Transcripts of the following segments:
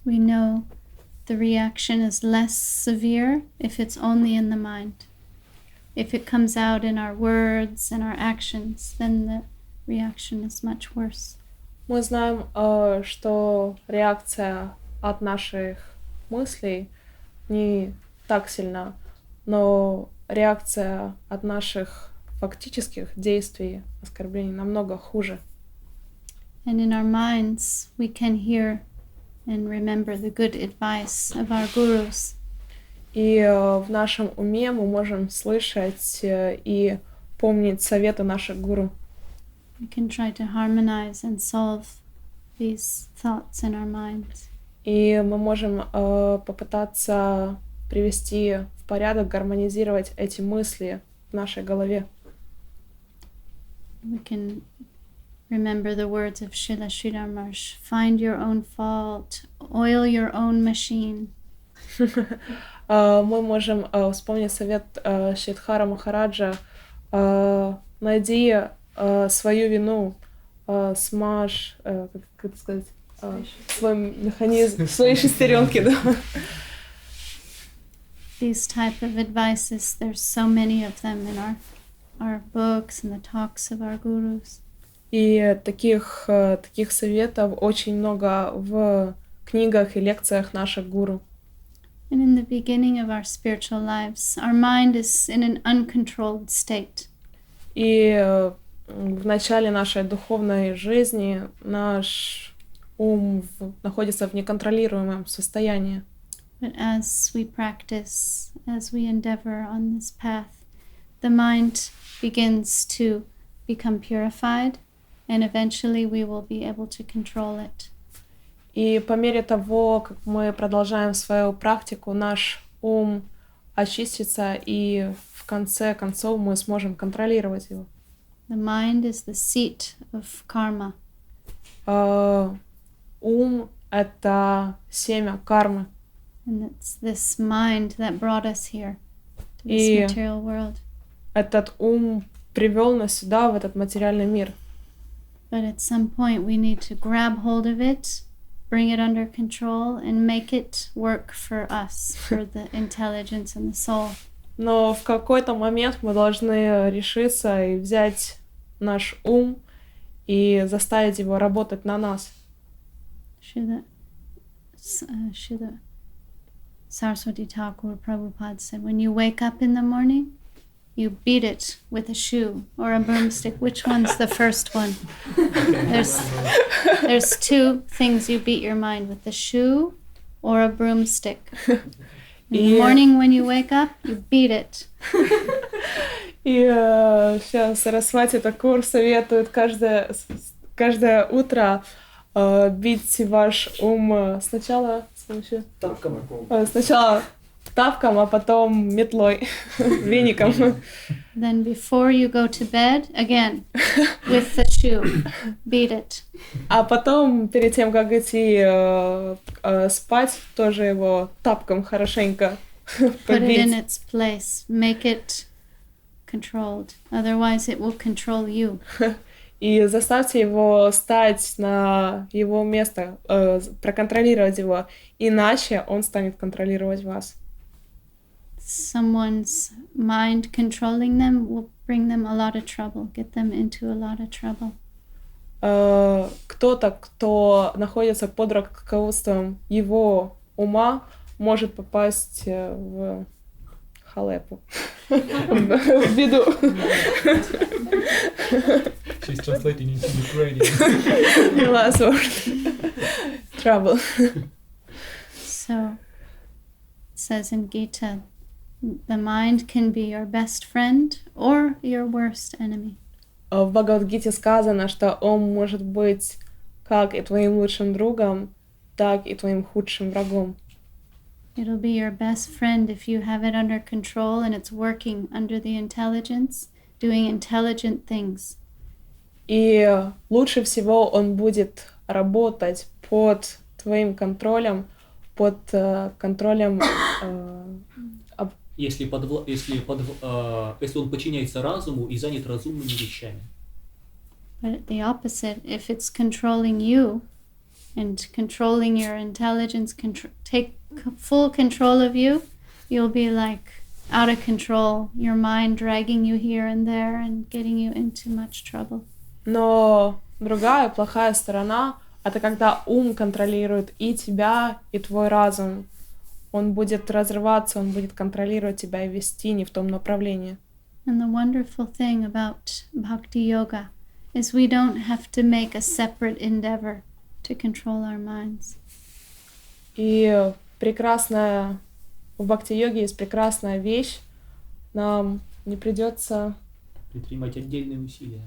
we know the reaction is less severe if it's only in the mind. If it comes out in our words and our actions, then the reaction is much worse. Мы знаем, что реакция от наших мыслей не так сильна, но реакция от наших фактических действий, оскорблений намного хуже. And in our minds, we can hear and remember the good advice of our gurus. И в нашем уме мы можем слышать и помнить советы наших гуру. We can try to harmonize and solve these thoughts in our minds. И мы можем попытаться привести в порядок, гармонизировать эти мысли в нашей голове. We can remember the words of Srila Sridhar Maharaj, find your own fault, oil your own machine. Мы можем вспомнить совет Шридхара Махараджа, найди свою вину, смажь, как это сказать, свой механизм, свои шестеренки, да. These type of advices, there's so many of them in our books and the talks of our gurus. И таких советов очень много в книгах и лекциях наших гуру. And in the beginning of our spiritual lives, our mind is in an uncontrolled state. И в начале нашей духовной жизни наш ум находится в неконтролируемом состоянии. But as we practice, as we endeavor on this path, the mind begins to become purified, and eventually we will be able to control it. И по мере того, как мы продолжаем свою практику, наш ум очистится, и в конце концов мы сможем контролировать его. The mind is the seat of karma. Ум — это семя кармы. And it's this mind that brought us here, to this И material world. этот ум привел нас сюда, в этот материальный мир. But at some point we need to grab hold of it, bring it under control, and make it work for us, for the intelligence and the soul. Но в какой-то момент мы должны решиться и взять наш ум и заставить его работать на нас. Srila Saraswati Thakur Prabhupada said, when you wake up in the morning, you beat it with a shoe or a broomstick. Which one's the first one? There's two things you beat your mind with, the shoe or a broomstick. In the morning when you wake up, you beat it. И сейчас Сарасвати Такур советует каждое утро бить ваш ум сначала с помощью сначала тапком, а потом метлой, веником. Then before you go to bed, again, with the shoe, beat it. А потом, перед тем, как идти спать, тоже его тапком хорошенько Put it in побить. its place, make it controlled. Otherwise it will control you. И заставьте его стать на его место, проконтролировать его, иначе он станет контролировать вас. Someone's mind controlling them will bring them a lot of trouble, get them into a lot of trouble. Кто-то, кто находится под руководством его ума, может попасть в халепу, в беду. She's translating into Ukrainian. Last word. Trouble. So it says in Gita, the mind can be your best friend or your worst enemy. В Бхагавад-гите сказано, что он может быть как и твоим лучшим другом, так и твоим худшим врагом. It'll be your best friend if you have it under control and it's working under the intelligence, doing intelligent things. И лучше всего он будет работать под твоим контролем, под контролем... Если он подчиняется разуму и занят разумными вещами. But the opposite, if it's controlling you, and controlling your intelligence, take full control of you, you'll be like out of control, your mind dragging you here and there and getting you into much trouble. Но другая, плохая сторона — это когда ум контролирует и тебя, и твой разум. Он будет разрываться, он будет контролировать тебя и вести не в том направлении. And the wonderful thing about Bhakti Yoga is we don't have to make a separate endeavor to control our minds. И прекрасная в бхакти-йоге есть прекрасная вещь. Нам не придется Предпринимать отдельные усилия.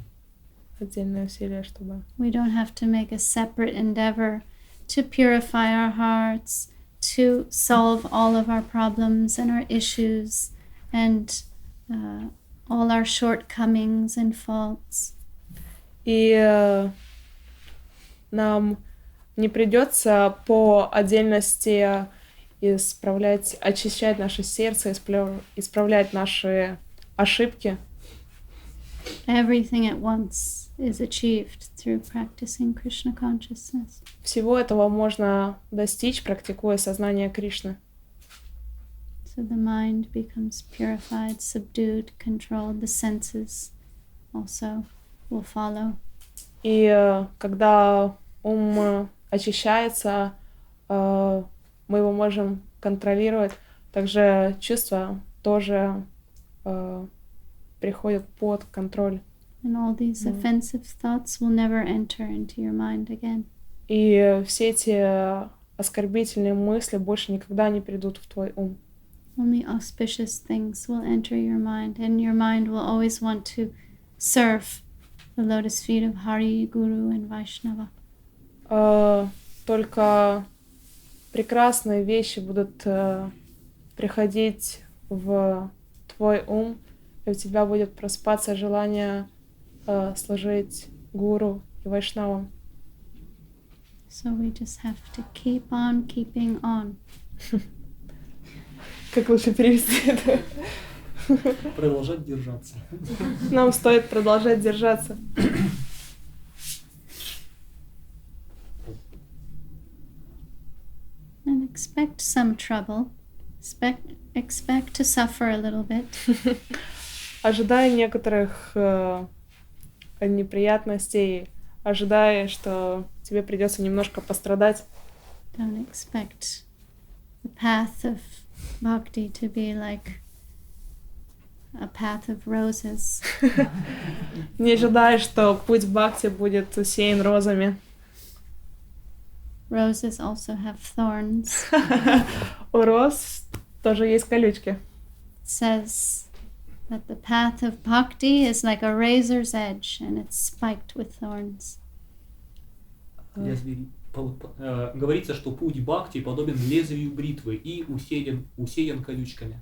отдельные усилия, чтобы... We don't have to make a separate endeavor to purify our hearts, to solve all of our problems and our issues and all our shortcomings and faults. И нам не придется по отдельности исправлять, очищать наше сердце, исправлять наши ошибки. Everything at once is achieved through practicing Krishna consciousness. Всего этого можно достичь, практикуя сознание Кришны. So the mind becomes purified, subdued, controlled. The senses also will follow. И когда ум очищается, мы его можем контролировать. Также чувства тоже приходят под контроль. And all these offensive thoughts will never enter into your mind again. И все эти оскорбительные мысли больше никогда не придут в твой ум. Only auspicious things will enter your mind, and your mind will always want to serve the lotus feet of Hari, Guru, and Vaishnava. Только прекрасные вещи будут приходить в твой ум, и у тебя будет просыпаться желание служить гуру и вайшнавам. So we just have to keep on keeping on. Как лучше перевести это? Продолжать держаться. Нам стоит продолжать держаться. And expect some trouble. Expect to suffer a little bit. Ожидая некоторых неприятностей, ожидая, что тебе придется немножко пострадать. Don't expect the path of bhakti to be like a path of roses. Не ожидай, что путь бхакти будет усеян розами. Roses also have thorns. У роз тоже есть колючки. It says that the path of bhakti is like a razor's edge and it's spiked with thorns. Говорится, что путь бхакти подобен лезвию бритвы и усеян колючками.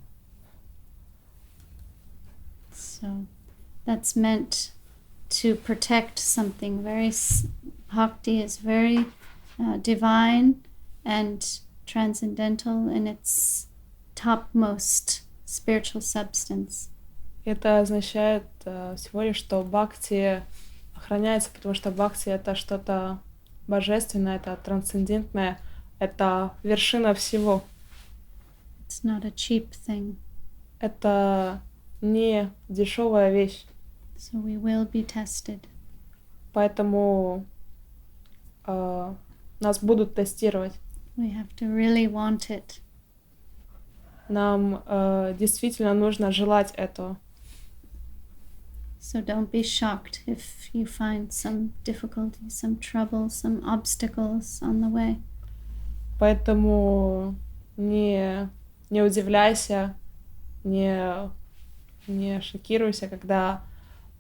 So that's meant to protect something very. Bhakti is very divine and transcendental in its topmost spiritual substance. Это означает всего лишь, что бхакти охраняется, потому что бхакти — это что-то божественное, это трансцендентное, это вершина всего. It's not a cheap thing. Это не дешевая вещь. So we will be tested. Поэтому нас будут тестировать. We have to really want it. Нам действительно нужно желать этого. So don't be shocked if you find some difficulty, some trouble, some obstacles on the way. Поэтому не удивляйся, не шокируйся, когда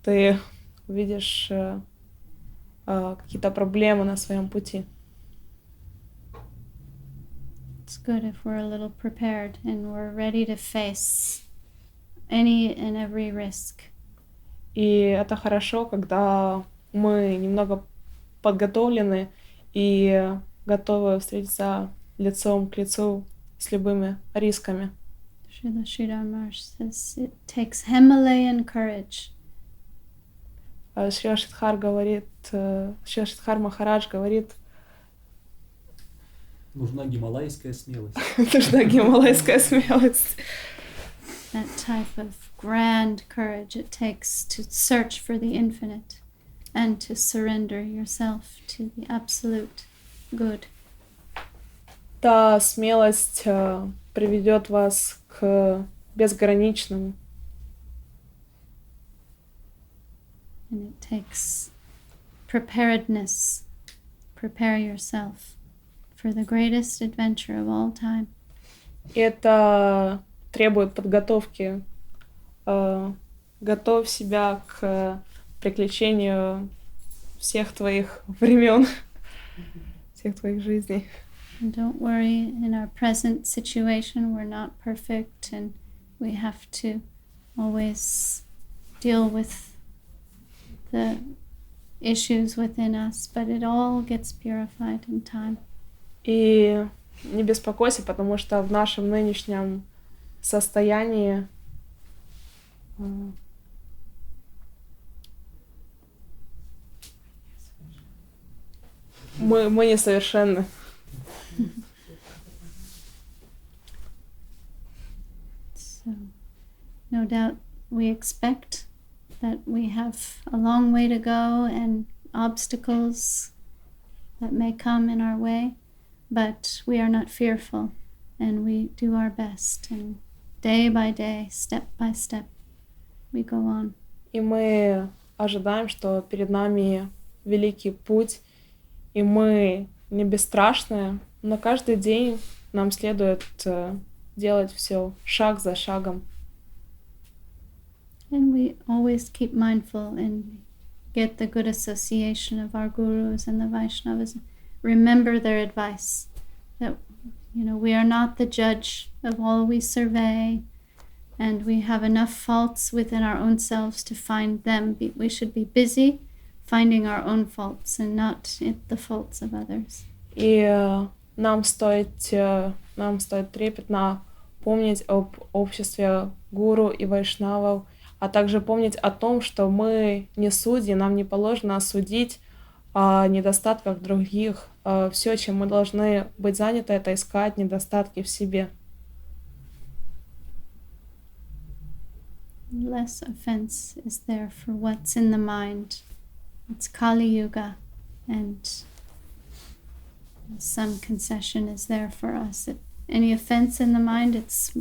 ты увидишь какие-то проблемы на своем пути. It's good if we're a little prepared and we're ready to face any and every risk. И это хорошо, когда мы немного подготовлены и готовы встретиться лицом к лицу с любыми рисками. Srila Sridhar Maharaj says it takes Himalayan courage. Шри Шридхар Махарадж говорит, Нужна гималайская смелость. Нужна гималайская смелость. That type of grand courage it takes to search for the infinite and to surrender yourself to the absolute good. Та смелость приведет вас к безграничному. And it takes preparedness. Prepare yourself for the greatest adventure of all time. Это требует подготовки. Готовь себя к приключению всех твоих времен, всех твоих жизней. And don't worry, in our present situation, we're not perfect and we have to always deal with the issues within us, but it all gets purified in time. И не беспокойся, потому что в нашем нынешнем состоянии мы несовершенны. So, no doubt we expect that we have a long way to go and obstacles that may come in our way, but we are not fearful and we do our best, and day by day, step by step, we go on. И мы ожидаем, что перед нами великий путь, и мы не бесстрашные, но каждый день нам следует делать все шаг за шагом. And we always keep mindful and get the good association of our gurus and the Vaishnavas. Remember their advice that, we are not the judge of all we survey, and we have enough faults within our own selves to find them. We should be busy finding our own faults and not the faults of others. И нам стоит трепетно помнить об обществе гуру и вайшнавов, а также помнить о том, что мы не судьи, нам не положено осудить о недостатках других. Все, чем мы должны быть заняты, это искать недостатки в себе. Less offense is there for what's in the mind. It's kali-yuga, and some concession is there for us. Any offense in the mind, it's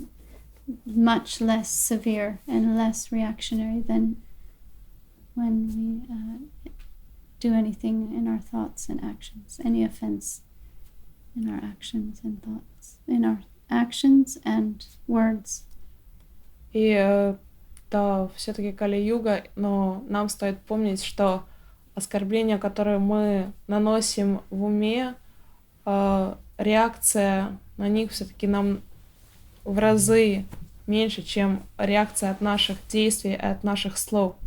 much less severe and less reactionary than when we do anything in our thoughts and actions. Any offense in our actions and thoughts, in our actions and words. И да, все-таки кали-юга, но нам стоит помнить, что оскорбления, которые мы наносим в уме, реакция на них все-таки нам в разы меньше, чем реакция от наших действий и от наших слов.